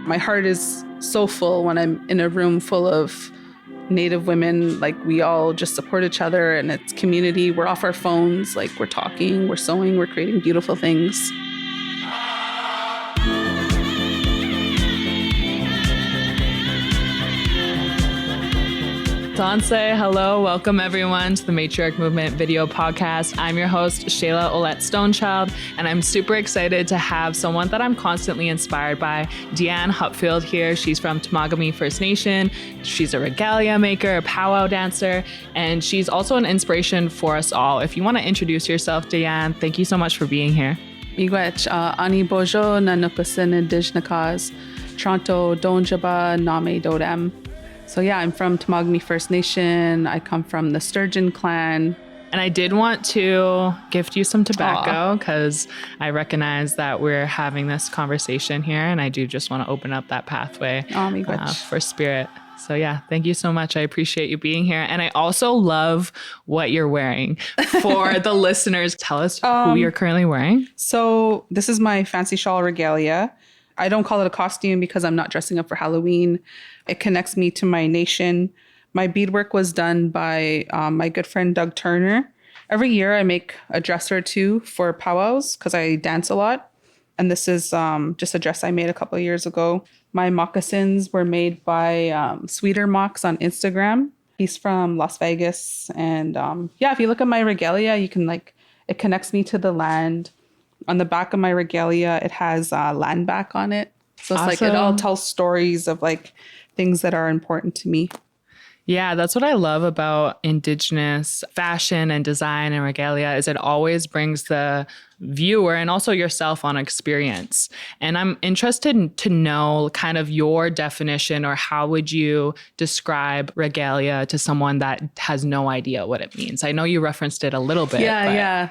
My heart is so full when I'm in a room full of Native women. Like, we all just support each other, and it's community. We're off our phones, like we're talking, we're sewing, we're creating beautiful things. Danse, hello, welcome everyone to the Matriarch Movement video podcast. I'm your host, Shayla Olette Stonechild, and I'm super excited to have someone that I'm constantly inspired by, Deanne Hupfield here. She's from Temagami First Nation. She's a regalia maker, a powwow dancer, and she's also an inspiration for us all. If you want to introduce yourself, Deanne, thank you so much for being here. Miigwech, ani bojo na nukusin indigenous, Tronto donjaba name dodem. So yeah, I'm from Temagami First Nation. I come from the Sturgeon clan. And I did want to gift you some tobacco because I recognize that we're having this conversation here, and I do just want to open up that pathway for spirit. So yeah, thank you so much. I appreciate you being here. And I also love what you're wearing. For the listeners, tell us who you're currently wearing. So this is my fancy shawl regalia. I don't call it a costume because I'm not dressing up for Halloween. It connects me to my nation. My beadwork was done by my good friend, Doug Turner. Every year I make a dress or two for powwows because I dance a lot. And this is just a dress I made a couple of years ago. My moccasins were made by Sweeter Mocks on Instagram. He's from Las Vegas. And if you look at my regalia, you can it connects me to the land. On the back of my regalia, it has land back on it. So it's awesome. It all tells stories of things that are important to me. Yeah, that's what I love about Indigenous fashion and design and regalia is it always brings the viewer and also yourself on experience. And I'm interested to know kind of your definition, or how would you describe regalia to someone that has no idea what it means? I know you referenced it a little bit. Yeah.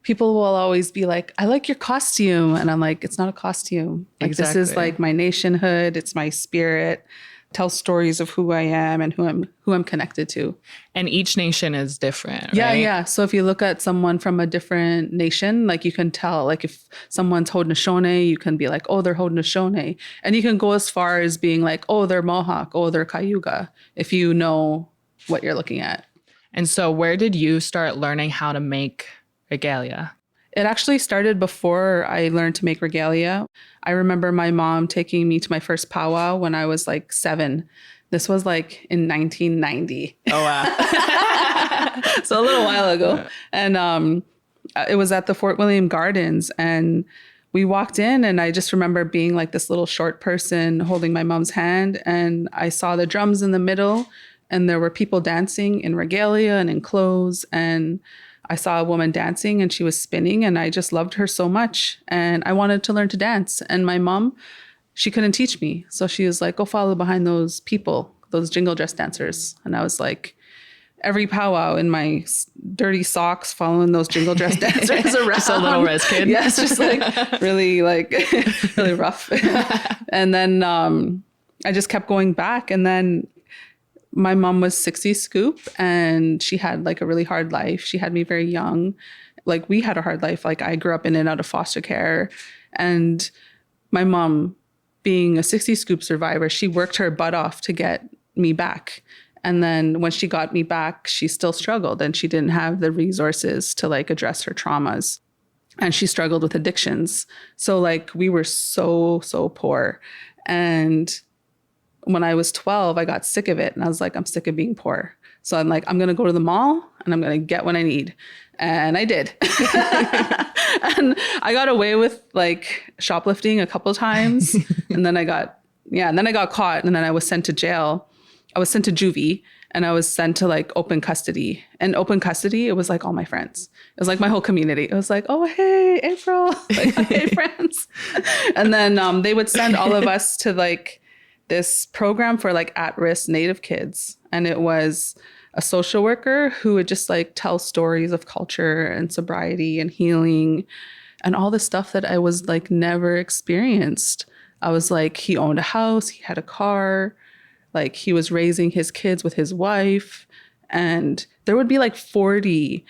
People will always be like, I like your costume. And I'm like, it's not a costume. Exactly. This is my nationhood. It's my spirit. Tell stories of who I am and who I'm connected to. And each nation is different, right? Yeah. So if you look at someone from a different nation, you can tell, if someone's Haudenosaunee, you can be like, oh, they're Haudenosaunee. And you can go as far as being like, oh, they're Mohawk, oh, they're Cayuga, if you know what you're looking at. And so where did you start learning how to make regalia? It actually started before I learned to make regalia. I remember my mom taking me to my first powwow when I was 7. This was in 1990. Oh, wow. So a little while ago. And it was at the Fort William Gardens. And we walked in, and I just remember being this little short person holding my mom's hand. And I saw the drums in the middle, and there were people dancing in regalia and in clothes. And I saw a woman dancing, and she was spinning, and I just loved her so much. And I wanted to learn to dance. And my mom, she couldn't teach me. So she was like, go follow behind those people, those jingle dress dancers. And I was every powwow in my dirty socks, following those jingle dress dancers around. Just a little res kid. Yeah, it's just really really rough. And then I just kept going back. And then my mom was 60s Scoop, and she had a really hard life. She had me very young. We had a hard life. I grew up in and out of foster care. And my mom, being a 60s Scoop survivor, she worked her butt off to get me back. And then when she got me back, she still struggled, and she didn't have the resources to address her traumas. And she struggled with addictions. So we were so poor. And when I was 12, I got sick of it. And I was I'm sick of being poor. So I'm I'm going to go to the mall, and I'm going to get what I need. And I did. And I got away with shoplifting a couple of times. And then I got caught, and then I was sent to jail. I was sent to juvie, and I was sent to open custody. And open custody, it was all my friends. It was my whole community. It was oh, hey, April. Hey, friends. And then they would send all of us to this program for at-risk Native kids. And it was a social worker who would just tell stories of culture and sobriety and healing and all the stuff that I was never experienced. I was he owned a house, he had a car, he was raising his kids with his wife. And there would be 40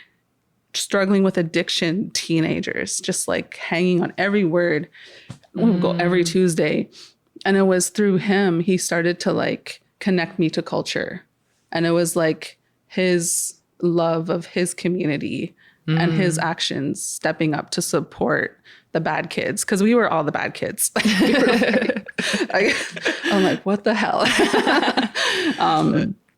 struggling with addiction teenagers, just hanging on every word. We would go every Tuesday. And it was through him, he started to like connect me to culture. And it was like his love of his community and his actions stepping up to support the bad kids. Cause we were all the bad kids. I'm like, what the hell?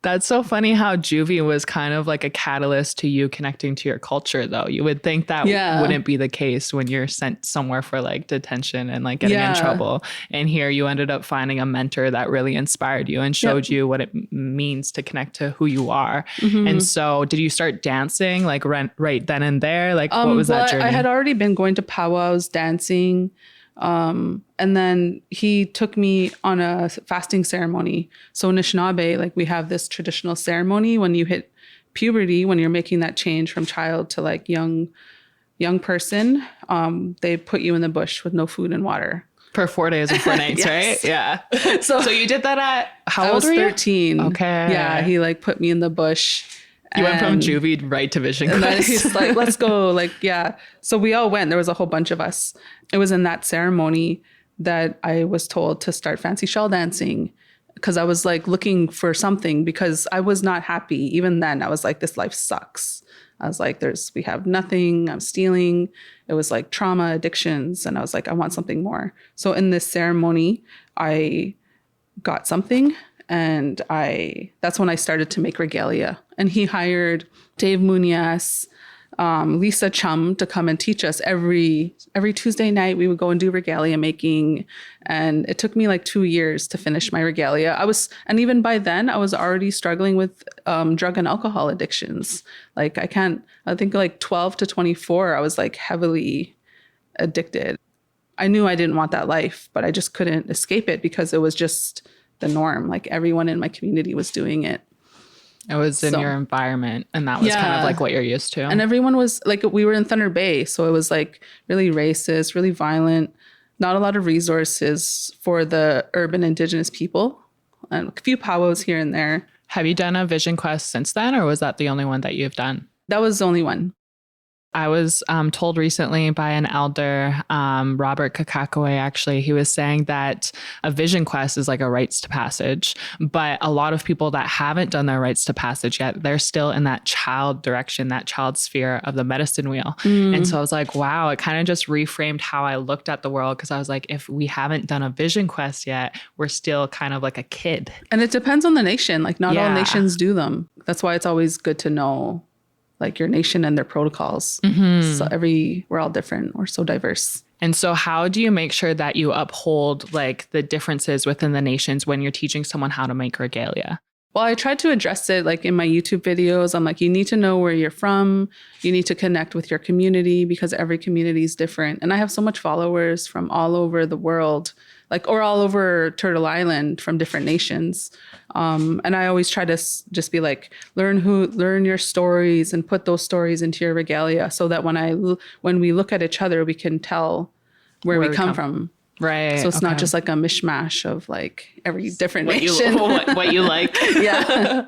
That's so funny how juvie was kind of like a catalyst to you connecting to your culture, though. You would think that wouldn't be the case when you're sent somewhere for like detention and like getting in trouble. And here you ended up finding a mentor that really inspired you and showed you what it means to connect to who you are. And so did you start dancing like right then and there? Like what was that journey? I had already been going to powwows, dancing. And then he took me on a fasting ceremony. So in Anishinaabe, like we have this traditional ceremony when you hit puberty, when you're making that change from child to like young person, they put you in the bush with no food and water. For 4 days and 4 nights, right? Yeah. So you did that at, how old were you? I was 13. Okay. Yeah, he like put me in the bush. You went from juvie right to vision quest. And then he's like, let's go. Like, yeah. So we all went. There was a whole bunch of us. It was in that ceremony that I was told to start fancy shell dancing because I was like looking for something because I was not happy. Even then, I was like, this life sucks. I was like, we have nothing. I'm stealing. It was like trauma, addictions. And I was like, I want something more. So in this ceremony, I got something. And that's when I started to make regalia. And he hired Dave Munoz, Lisa Chum to come and teach us every Tuesday night. We would go and do regalia making. And it took me like 2 years to finish my regalia. And even by then I was already struggling with drug and alcohol addictions. Like I think like 12 to 24, I was like heavily addicted. I knew I didn't want that life, but I just couldn't escape it because it was just the norm. Like everyone in my community was doing it. It was in your environment, and that was kind of like what you're used to. And everyone was like, we were in Thunder Bay, so it was like really racist, really violent, not a lot of resources for the urban Indigenous people, and a few powwows here and there. Have you done a vision quest since then, or was that the only one that you've done? That was the only one. I was told recently by an elder, Robert Kakakwe, actually, he was saying that a vision quest is like a rites to passage, but a lot of people that haven't done their rites to passage yet, they're still in that child direction, that child sphere of the medicine wheel. And so I was like, wow, it kind of just reframed how I looked at the world. Cause I was like, if we haven't done a vision quest yet, we're still kind of like a kid. And it depends on the nation. Like not all nations do them. That's why it's always good to know like your nation and their protocols. So we're all different. We're so diverse. And so how do you make sure that you uphold like the differences within the nations when you're teaching someone how to make regalia? Well, I tried to address it like in my YouTube videos. I'm like, you need to know where you're from. You need to connect with your community because every community is different. And I have so much followers from all over the world, like, or all over Turtle Island from different nations. And I always try to just be like, learn your stories and put those stories into your regalia so that when we look at each other, we can tell where we come from. Right. So it's not just like a mishmash of like every different nation. What you like. Yeah.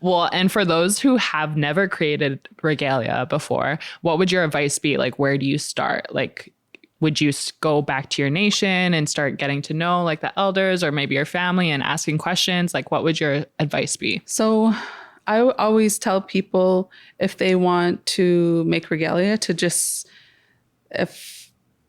Well, and for those who have never created regalia before, what would your advice be? Like, where do you start? Like, would you go back to your nation and start getting to know like the elders or maybe your family and asking questions? Like, what would your advice be? So I always tell people if they want to make regalia to just,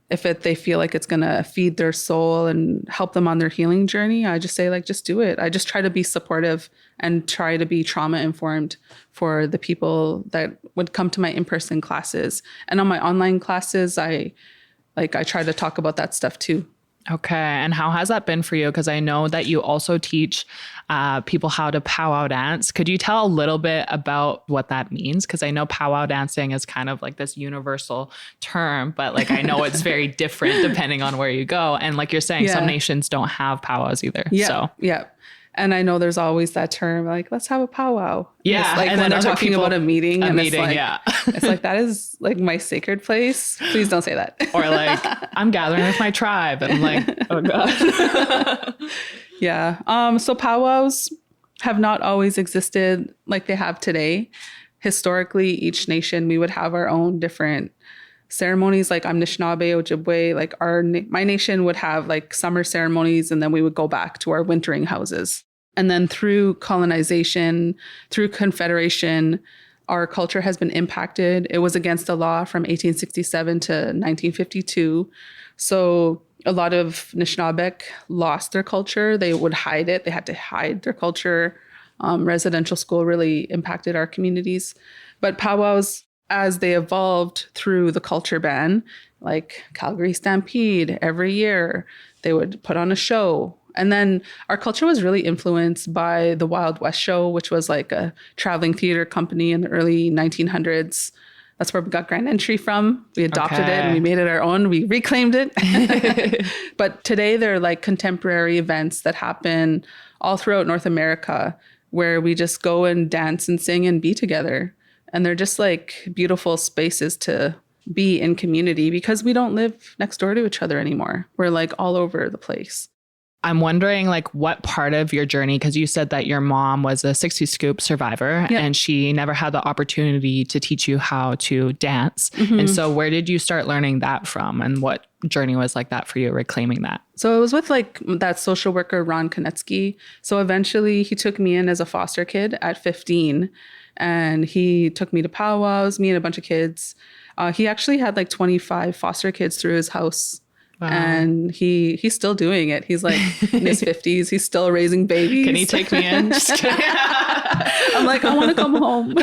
they feel like it's going to feed their soul and help them on their healing journey, I just say like, just do it. I just try to be supportive and try to be trauma informed for the people that would come to my in-person classes. And on my online classes, I try to talk about that stuff too. Okay. And how has that been for you? Because I know that you also teach people how to powwow dance. Could you tell a little bit about what that means? Because I know powwow dancing is kind of like this universal term, but like I know it's very different depending on where you go. And like you're saying, some nations don't have powwows either. Yeah. Yeah. And I know there's always that term like, let's have a powwow. Yeah. It's like and when then they're talking about a meeting. It's like, that is like my sacred place. Please don't say that. Or like, I'm gathering with my tribe. And I'm like, oh God. Yeah. So powwows have not always existed like they have today. Historically, each nation, we would have our own different ceremonies, like I'm Anishinaabe, Ojibwe, like my nation would have like summer ceremonies, and then we would go back to our wintering houses. And then through colonization, through Confederation, our culture has been impacted. It was against the law from 1867 to 1952. So a lot of Anishinaabe lost their culture. They would hide it. They had to hide their culture. Residential school really impacted our communities. But powwows, as they evolved through the culture ban, like Calgary Stampede every year, they would put on a show. And then our culture was really influenced by the Wild West Show, which was like a traveling theater company in the early 1900s. That's where we got Grand Entry from. We adopted it and we made it our own. We reclaimed it. But today they're like contemporary events that happen all throughout North America, where we just go and dance and sing and be together. And they're just like beautiful spaces to be in community because we don't live next door to each other anymore. We're like all over the place. I'm wondering like what part of your journey, because you said that your mom was a 60s Scoop survivor and she never had the opportunity to teach you how to dance. And so where did you start learning that from, and what journey was like that for you, reclaiming that? So it was with like that social worker, Ron Konetsky. So eventually he took me in as a foster kid at 15 and he took me to powwows, me and a bunch of kids. He actually had like 25 foster kids through his house. Wow. And he's still doing it. He's like in his 50s. He's still raising babies. Can he take me in? Just kidding. I'm like, I want to come home.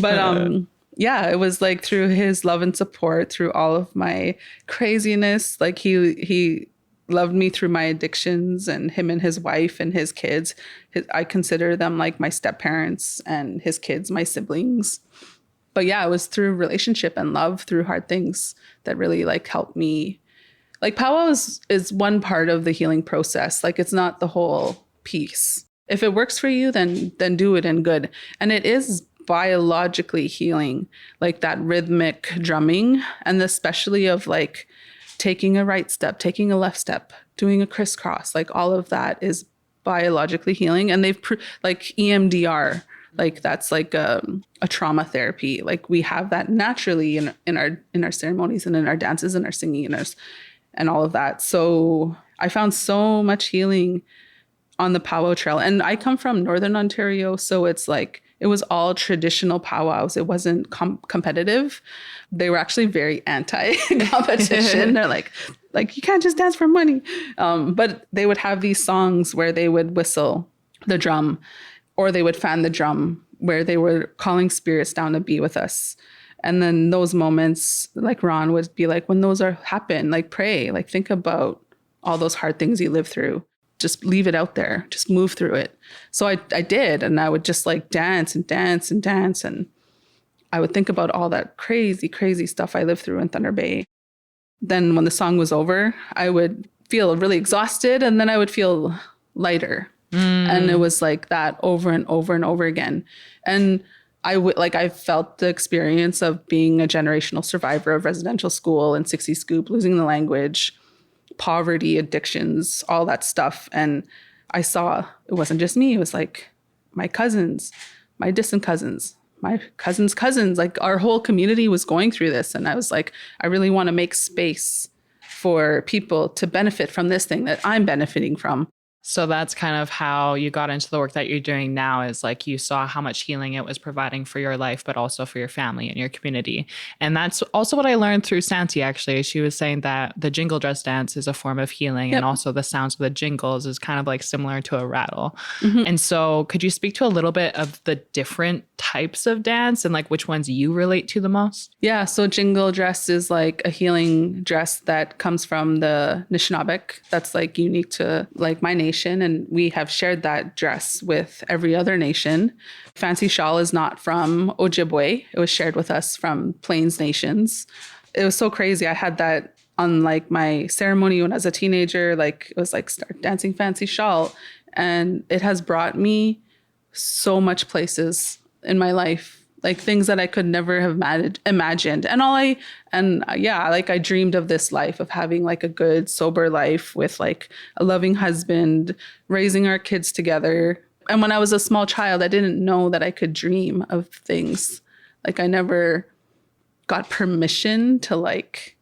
But yeah, it was like through his love and support, through all of my craziness. Like he loved me through my addictions, and him and his wife and his kids. I consider them like my step parents, and his kids my siblings. But yeah, it was through relationship and love, through hard things, that really like helped me. Like powwows is one part of the healing process. Like it's not the whole piece. If it works for you, then do it and good. And it is biologically healing, like that rhythmic drumming, and especially of like taking a right step, taking a left step, doing a crisscross, like all of that is biologically healing. And they've like EMDR, like that's like a trauma therapy. Like we have that naturally in our ceremonies and in our dances and our singing and all of that. So I found so much healing on the powwow trail. And I come from Northern Ontario, so it's like it was all traditional powwows. It wasn't competitive. They were actually very anti-competition. They're like you can't just dance for money. But they would have these songs where they would whistle the drum, or they would fan the drum, where they were calling spirits down to be with us. And then those moments, like Ron would be like, when those happen, like pray, like think about all those hard things you lived through. Just leave it out there. Just move through it. So I did. And I would just like dance and dance and dance. And I would think about all that crazy, crazy stuff I lived through in Thunder Bay. Then when the song was over, I would feel really exhausted, and then I would feel lighter. And it was like that over and over and over again. And I felt the experience of being a generational survivor of residential school and 60s Scoop, losing the language, poverty, addictions, all that stuff. And I saw it wasn't just me. It was like my cousins, my distant cousins, my cousins' cousins, like our whole community was going through this. And I was like, I really want to make space for people to benefit from this thing that I'm benefiting from. So that's kind of how you got into the work that you're doing now, is like you saw how much healing it was providing for your life, but also for your family and your community. And that's also what I learned through Santi, actually. She was saying that the jingle dress dance is a form of healing. Yep. And also the sounds of the jingles is kind of like similar to a rattle. Mm-hmm. And so could you speak to a little bit of the different types of dance and like which ones you relate to the most? Yeah. So jingle dress is like a healing dress that comes from the Anishinaabe. That's like unique to like my nation. And we have shared that dress with every other nation. Fancy shawl is not from Ojibwe. It was shared with us from Plains Nations. It was so crazy. I had that on like my ceremony when I was a teenager. Like it was like start dancing fancy shawl. And it has brought me so much places in my life. Like things that I could never have imagined. And I dreamed of this life of having like a good, sober life with like a loving husband, raising our kids together. And when I was a small child, I didn't know that I could dream of things. Like I never got permission to like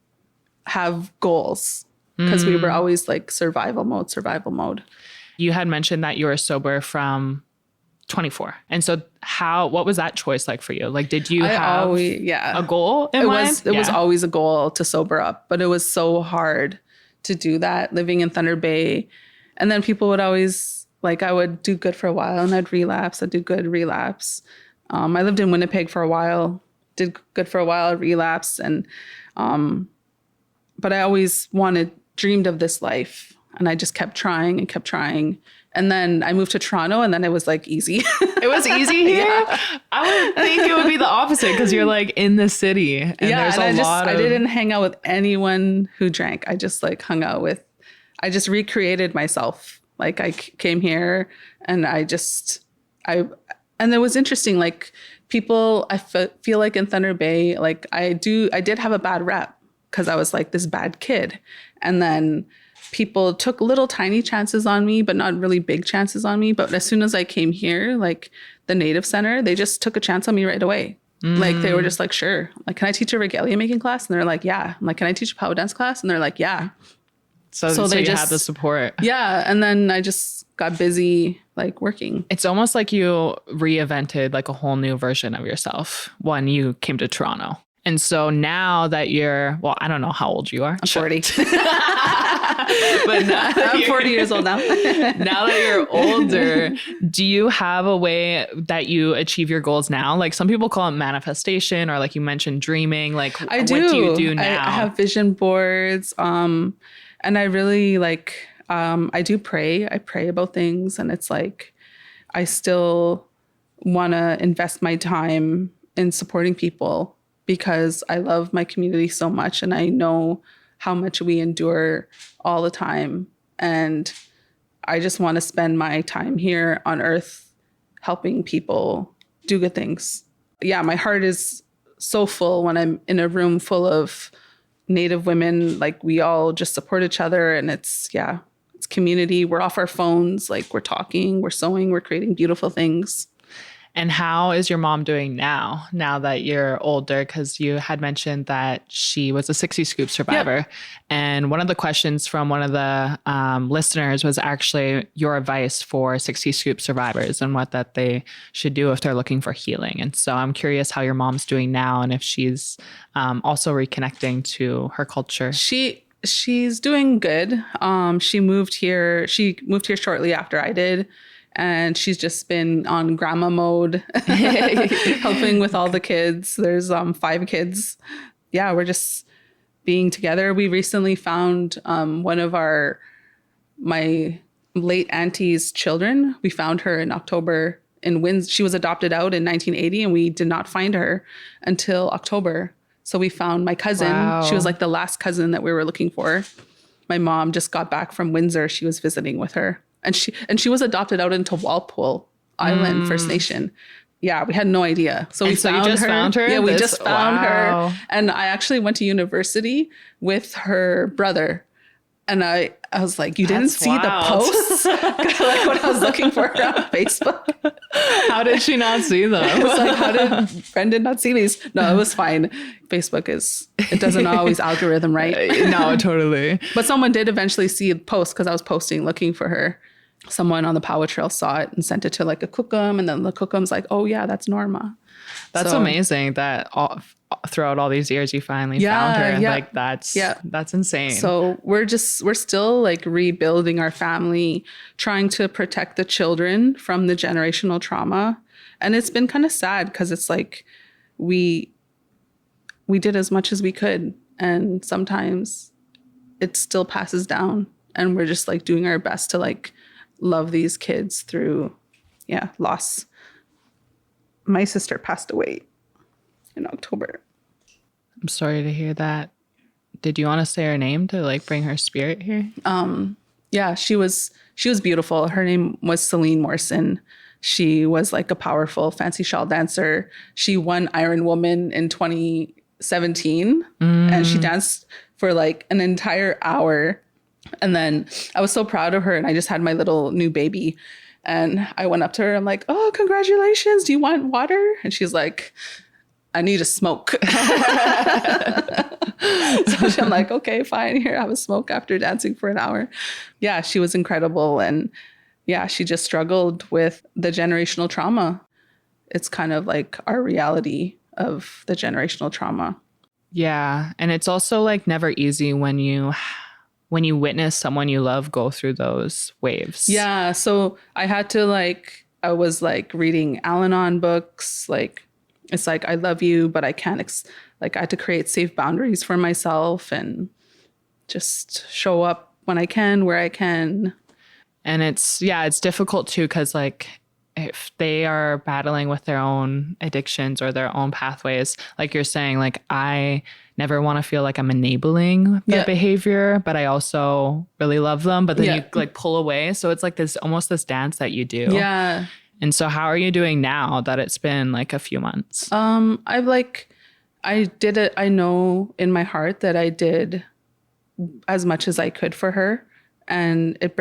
have goals, because we were always like survival mode. You had mentioned that you were sober from 24. And so what was that choice like for you? Like, did you have a goal in mind? It was always a goal to sober up, but it was so hard to do that living in Thunder Bay. And then people would always like, I would do good for a while and I'd relapse. I'd do good, relapse. I lived in Winnipeg for a while, did good for a while, relapsed. And, but I always dreamed of this life, and I just kept trying and kept trying. And then I moved to Toronto, and then it was like easy. It was easy here? Yeah. I would think it would be the opposite, because you're like in the city. And there's I didn't hang out with anyone who drank. I just like hung out with, I just recreated myself. Like I came here and and it was interesting. Like people, I feel like in Thunder Bay, like I did have a bad rep because I was like this bad kid. And then people took little tiny chances on me, but not really big chances on me. But as soon as I came here, like the Native Center, they just took a chance on me right away. Like they were just like, sure. Like, can I teach a Regalia-Making class? And they're like, yeah. I'm like, can I teach a power dance class? And they're like, yeah. So they just had the support. Yeah. And then I just got busy like working. It's almost like you reinvented like a whole new version of yourself when you came to Toronto. And so now that I don't know how old you are. I'm 40. But now I'm 40 years old now. Now that you're older, do you have a way that you achieve your goals now? Like some people call it manifestation, or like you mentioned dreaming. Like what do you do now? I have vision boards. And I really like, I do pray. I pray about things, and it's like, I still want to invest my time in supporting people because I love my community so much, and I know how much we endure all the time. And I just want to spend my time here on earth helping people do good things. Yeah, my heart is so full when I'm in a room full of Native women. Like we all just support each other, and it's community. We're off our phones, like we're talking, we're sewing, we're creating beautiful things. And how is your mom doing now that you're older? Because you had mentioned that she was a 60s Scoop survivor. Yep. And one of the questions from one of the listeners was actually your advice for 60s Scoop survivors and what that they should do if they're looking for healing. And so I'm curious how your mom's doing now, and if she's also reconnecting to her culture. She's doing good. She moved here shortly after I did. And she's just been on grandma mode, helping with all the kids. There's 5 kids. Yeah, we're just being together. We recently found one of my late auntie's children. We found her in October in Windsor. She was adopted out in 1980, and we did not find her until October. So we found my cousin. Wow. She was like the last cousin that we were looking for. My mom just got back from Windsor. She was visiting with her. And she was adopted out into Walpole Island First Nation. Yeah, we had no idea. So you just found her? Yeah, we just found her. And I actually went to university with her brother. And I was like, you didn't see the posts? Like when I was looking for her on Facebook. How did she not see them? It was like, how did Brendan not see these? No, it was fine. Facebook it doesn't always algorithm, right? No, totally. But someone did eventually see a post because I was posting looking for her. Someone on the Power Trail saw it and sent it to like a cookum, and then the cookum's like, oh yeah, that's Norma. That's amazing that throughout all these years you finally found her. Yeah. Like that's insane. So we're still like rebuilding our family, trying to protect the children from the generational trauma. And it's been kind of sad because it's like we did as much as we could, and sometimes it still passes down, and we're just like doing our best to like love these kids through loss. My sister passed away in October. I'm sorry to hear that. Did you want to say her name to like bring her spirit here? Yeah, she was beautiful. Her name was Celine Morrison. She was like a powerful fancy shawl dancer. She won Iron Woman in 2017 and she danced for like an entire hour. And then I was so proud of her, and I just had my little new baby, and I went up to her. I'm like, oh, congratulations. Do you want water? And she's like, I need a smoke. So I'm like, okay, fine, here, have a smoke after dancing for an hour. Yeah, she was incredible. And yeah, she just struggled with the generational trauma. It's kind of like our reality of the generational trauma. Yeah. And it's also like never easy when you witness someone you love go through those waves. Yeah. So I had to I was reading Al-Anon books. It's like, I love you, but I can't, I had to create safe boundaries for myself and just show up when I can, where I can. And it's difficult too, because if they are battling with their own addictions or their own pathways, like you're saying, I never want to feel like I'm enabling their behavior, but I also really love them. But then you pull away. So it's almost this dance that you do. Yeah. And so how are you doing now that it's been a few months? I did it. I know in my heart that I did as much as I could for her. And it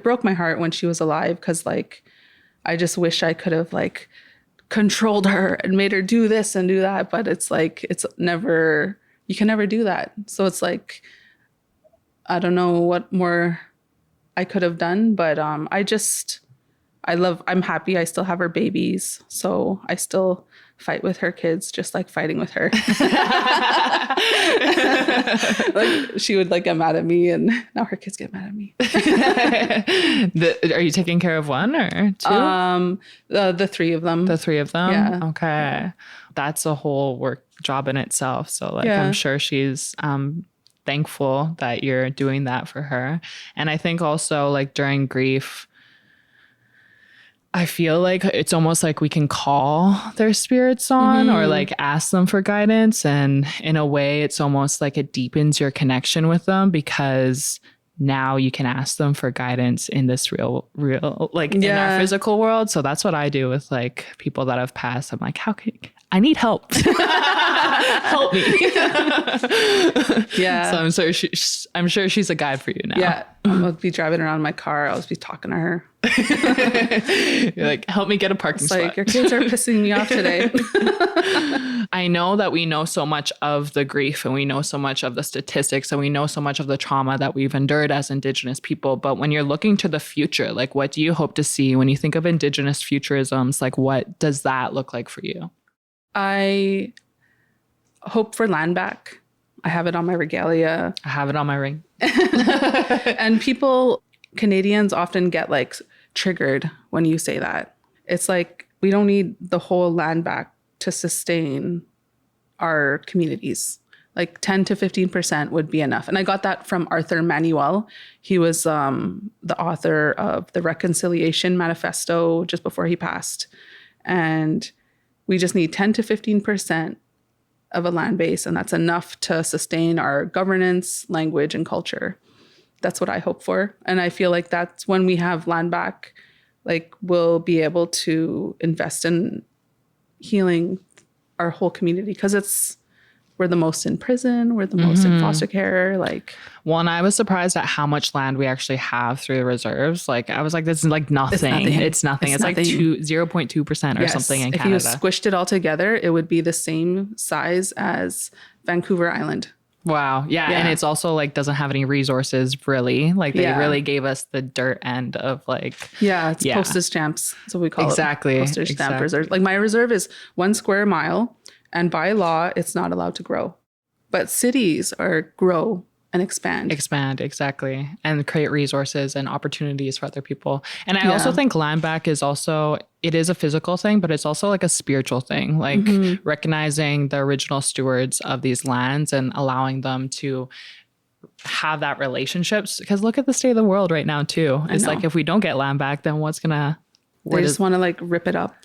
broke my heart when she was alive, because I just wish I could have controlled her and made her do this and do that. But it's you can never do that. So it's I don't know what more I could have done, but I'm happy I still have her babies. So I still fight with her kids, just like fighting with her. She would get mad at me, and now her kids get mad at me. Are you taking care of one or two? The three of them. The three of them? Yeah. Okay. Yeah. That's a whole work job in itself. So I'm sure she's thankful that you're doing that for her. And I think also during grief, I feel it's almost we can call their spirits on or ask them for guidance. And in a way, it's almost it deepens your connection with them, because now you can ask them for guidance in this real, in our physical world. So that's what I do with people that have passed. I'm how can I need help? Help me. Yeah. So I'm sure she's a guide for you now. Yeah. I'll be driving around in my car. I'll just be talking to her. You're help me get a parking spot. Your kids are pissing me off today. I know that we know so much of the grief, and we know so much of the statistics, and we know so much of the trauma that we've endured as Indigenous people. But when you're looking to the future, what do you hope to see when you think of Indigenous futurisms? What does that look like for you? I hope for land back. I have it on my regalia. I have it on my ring. And Canadians often get triggered when you say that. It's we don't need the whole land back to sustain our communities. 10 to 15% would be enough. And I got that from Arthur Manuel. He was the author of the Reconciliation Manifesto just before he passed. And we just need 10 to 15% of a land base, and that's enough to sustain our governance, language, and culture. That's what I hope for. And I feel that's when we have land back, we'll be able to invest in healing our whole community, because we're the most in prison, we're the most in foster care. Well, and I was surprised at how much land we actually have through the reserves. I was this is nothing. It's nothing. It's 0.2% or something in Canada. If you squished it all together, it would be the same size as Vancouver Island. Wow. Yeah. And it's also doesn't have any resources really. They really gave us the dirt end of it's postage stamps. That's what we call it. Postage stamp reserve. My reserve is 1 square mile, and by law, it's not allowed to grow. But cities grow and expand. Exactly. And create resources and opportunities for other people. And I also think land back is also, it is a physical thing, but it's also a spiritual thing, recognizing the original stewards of these lands and allowing them to have that relationships. Because look at the state of the world right now too. It's if we don't get land back, then what's gonna... They just want to rip it up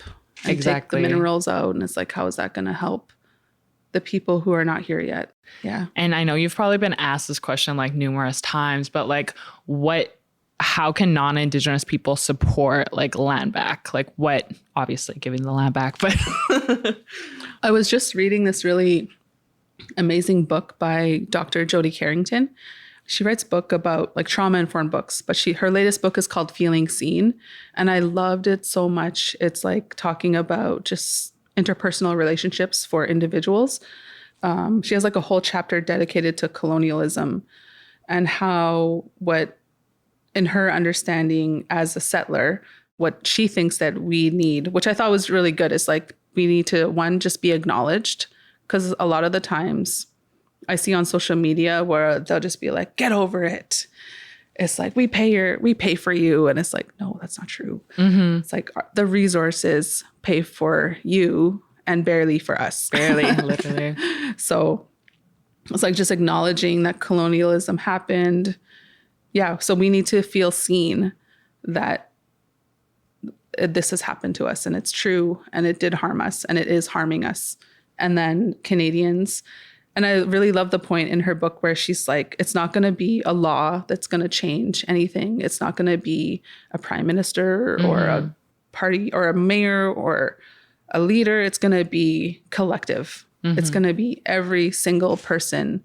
and take the minerals out. And it's how is that going to help the people who are not here yet? Yeah. And I know you've probably been asked this question numerous times, but how can non-Indigenous people support land back? What, obviously giving the land back, but I was just reading this really amazing book by Dr. Jody Carrington. She writes book about trauma-informed books, but her latest book is called Feeling Seen. And I loved it so much. It's talking about just interpersonal relationships for individuals. She has like a whole chapter dedicated to colonialism and how what, in her understanding as a settler, what she thinks that we need, which I thought was really good, is like we need to, one, just be acknowledged. Because a lot of the times I see on social media where they'll just be like, get over it. It's like, we pay for you. And it's like, no, that's not true. Mm-hmm. It's like the resources pay for you and barely for us. Barely, literally. So it's like just acknowledging that colonialism happened. Yeah. So we need to feel seen that this has happened to us and it's true and it did harm us and it is harming us. And then Canadians. And I really love the point in her book where she's like, it's not going to be a law that's going to change anything. It's not going to be a prime minister or a party or a mayor or a leader. It's going to be collective. Mm-hmm. It's going to be every single person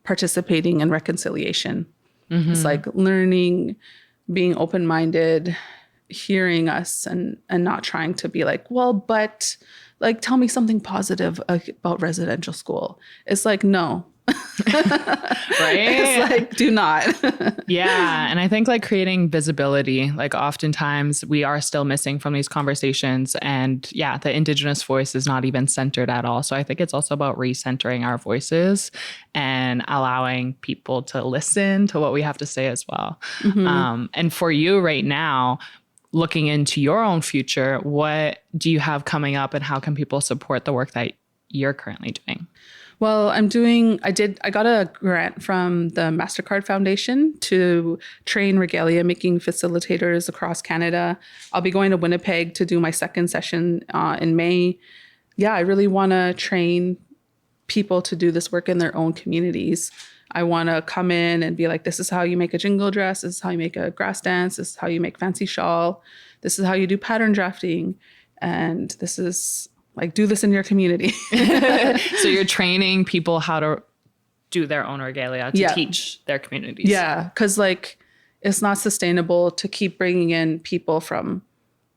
participating in reconciliation. Mm-hmm. It's like learning, being open-minded, hearing us and not trying to be like, well, but like, tell me something positive about residential school. It's like, no. Right? It's like, do not. Yeah. And I think like creating visibility, like oftentimes we are still missing from these conversations. And yeah, the Indigenous voice is not even centered at all. So I think it's also about recentering our voices and allowing people to listen to what we have to say as well. Mm-hmm. And for you right now, looking into your own future, what do you have coming up and how can people support the work that you're currently doing? Well, I got a grant from the MasterCard Foundation to train Regalia-Making facilitators across Canada. I'll be going to Winnipeg to do my second session in May. Yeah, I really want to train people to do this work in their own communities. I want to come in and be like, this is how you make a jingle dress. This is how you make a grass dance. This is how you make fancy shawl. This is how you do pattern drafting. And this is like, do this in your community. So you're training people how to do their own regalia to teach their communities. Yeah. Because like, it's not sustainable to keep bringing in people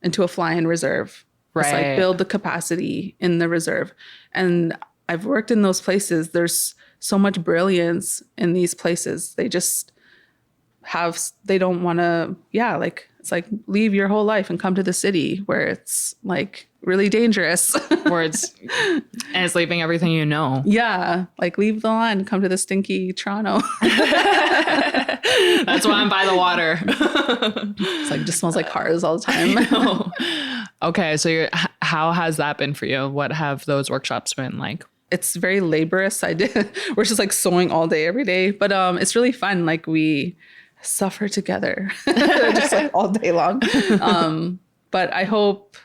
into a fly-in reserve. Right. It's like build the capacity in the reserve. And I've worked in those places. There's so much brilliance in these places. They just they don't want to, it's like leave your whole life and come to the city where it's like really dangerous. It's leaving everything you know. Yeah. Like leave the line and come to the stinky Toronto. That's why I'm by the water. It's like, just smells like cars all the time. Okay. So how has that been for you? What have those workshops been like? It's very laborious. We're just like sewing all day, every day, but it's really fun. Like we suffer together just like all day long. But I hope,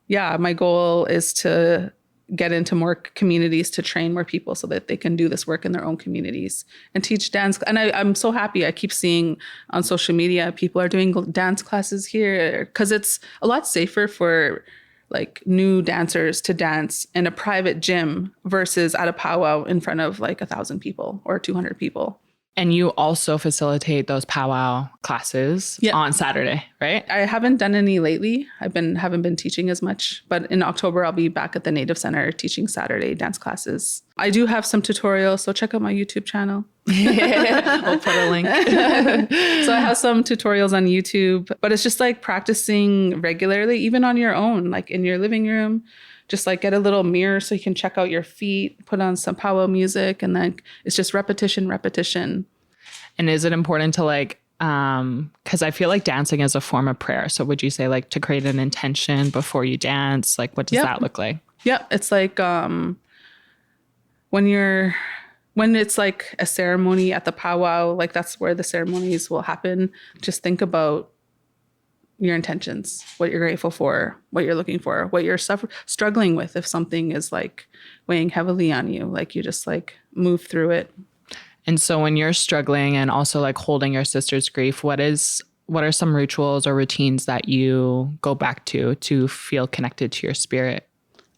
my goal is to get into more communities to train more people so that they can do this work in their own communities and teach dance. And I'm so happy. I keep seeing on social media, people are doing dance classes here because it's a lot safer for like new dancers to dance in a private gym versus at a powwow in front of like 1,000 people or 200 people. And you also facilitate those powwow classes on Saturday, right? I haven't done any lately. Haven't been teaching as much, but in October, I'll be back at the Native Center teaching Saturday dance classes. I do have some tutorials, so check out my YouTube channel. We'll put a link. So I have some tutorials on YouTube, but it's just like practicing regularly, even on your own, like in your living room. Just like get a little mirror so you can check out your feet, put on some powwow music, and then it's just repetition. And is it important to like, because I feel like dancing is a form of prayer. So would you say like to create an intention before you dance? Like what does that look like? Yeah, it's like when it's like a ceremony at the powwow, like that's where the ceremonies will happen. Just think about your intentions, what you're grateful for, what you're looking for, what you're struggling with. If something is like weighing heavily on you, like you just like move through it. And so when you're struggling and also like holding your sister's grief, what are some rituals or routines that you go back to feel connected to your spirit?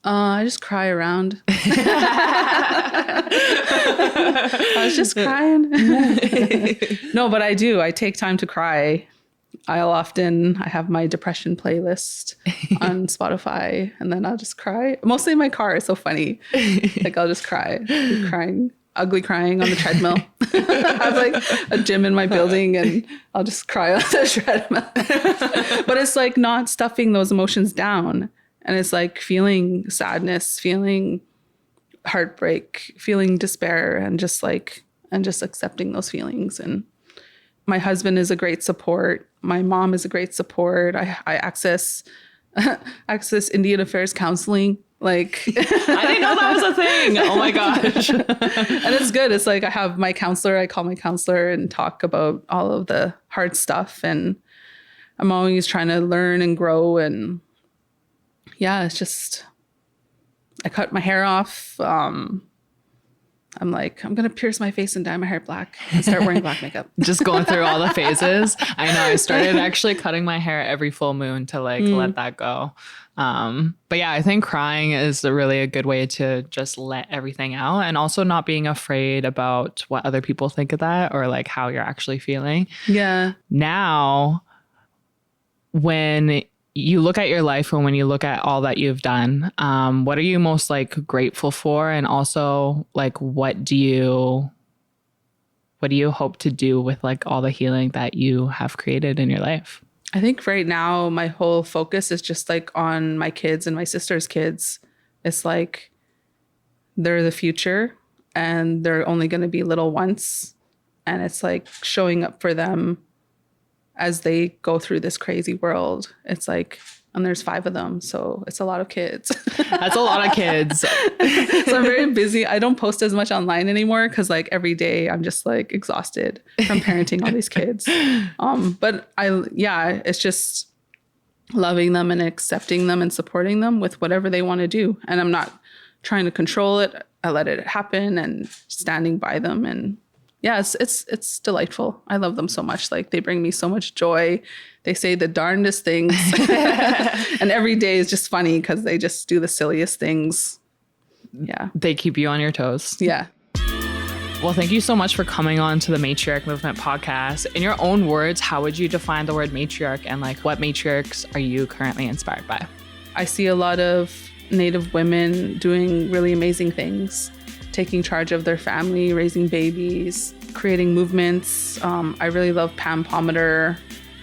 I just cry around. I was just crying. No, but I do. I take time to cry. I have my depression playlist on Spotify, and then I'll just cry. Mostly in my car. It's so funny. Like I'll just cry, ugly crying on the treadmill. I have like a gym in my building, and I'll just cry on the treadmill. But it's like not stuffing those emotions down. And it's like feeling sadness, feeling heartbreak, feeling despair, and just accepting those feelings. And my husband is a great support. My mom is a great support. I access Indian Affairs counseling. Like I didn't know that was a thing. Oh my gosh. And it's good. It's like I have my counselor. I call my counselor and talk about all of the hard stuff. And I'm always trying to learn and grow. And yeah, it's just, I cut my hair off. I'm like, I'm going to pierce my face and dye my hair black and start wearing black makeup. Just going through all the phases. I know I started actually cutting my hair every full moon to like let that go. But yeah, I think crying is really a good way to just let everything out, and also not being afraid about what other people think of that or like how you're actually feeling. Yeah. Now, when you look at your life and when you look at all that you've done, what are you most like grateful for? And also like, what do you hope to do with like all the healing that you have created in your life? I think right now my whole focus is just like on my kids and my sister's kids. It's like they're the future and they're only going to be little once. And it's like showing up for them as they go through this crazy world. It's like, and there's 5 of them. So it's a lot of kids. That's a lot of kids. So I'm very busy. I don't post as much online anymore because like every day I'm just like exhausted from parenting all these kids. But it's just loving them and accepting them and supporting them with whatever they want to do. And I'm not trying to control it. I let it happen and standing by them. And yeah, it's delightful. I love them so much. Like they bring me so much joy. They say the darndest things. And every day is just funny because they just do the silliest things. Yeah. They keep you on your toes. Yeah. Well, thank you so much for coming on to the Matriarch Movement podcast. In your own words, how would you define the word matriarch, and like what matriarchs are you currently inspired by? I see a lot of Native women doing really amazing things, taking charge of their family, raising babies, creating movements. I really love Pam Pomater.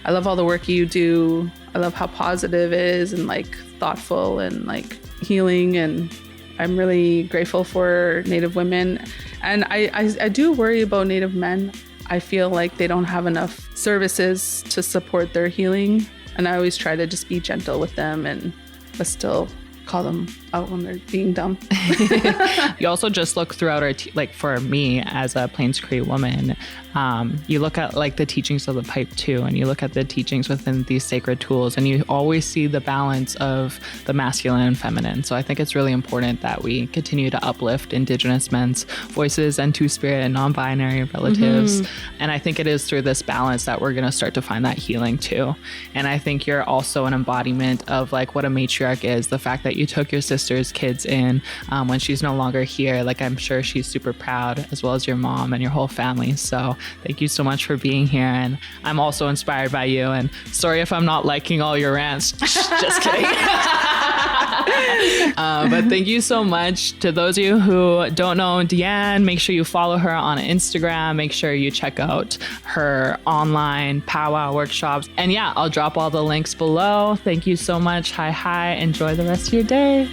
I love all the work you do. I love how positive it is and like thoughtful and like healing. And I'm really grateful for Native women. And I do worry about Native men. I feel like they don't have enough services to support their healing. And I always try to just be gentle with them but still call them out when they're being dumb. You also just look throughout our, like for me as a Plains Cree woman, you look at like the teachings of the pipe too, and you look at the teachings within these sacred tools, and you always see the balance of the masculine and feminine. So I think it's really important that we continue to uplift Indigenous men's voices and Two-Spirit and non-binary relatives. And I think it is through this balance that we're going to start to find that healing too. And I think you're also an embodiment of like what a matriarch is, the fact that you took your sister's kids in when she's no longer here. Like I'm sure she's super proud, as well as your mom and your whole family. So thank you so much for being here. And I'm also inspired by you. And sorry if I'm not liking all your rants. Just kidding. But thank you so much. To those of you who don't know Deanne, make sure you follow her on Instagram. Make sure you check out her online powwow workshops. And yeah, I'll drop all the links below. Thank you so much. Hi. Enjoy the rest of your day.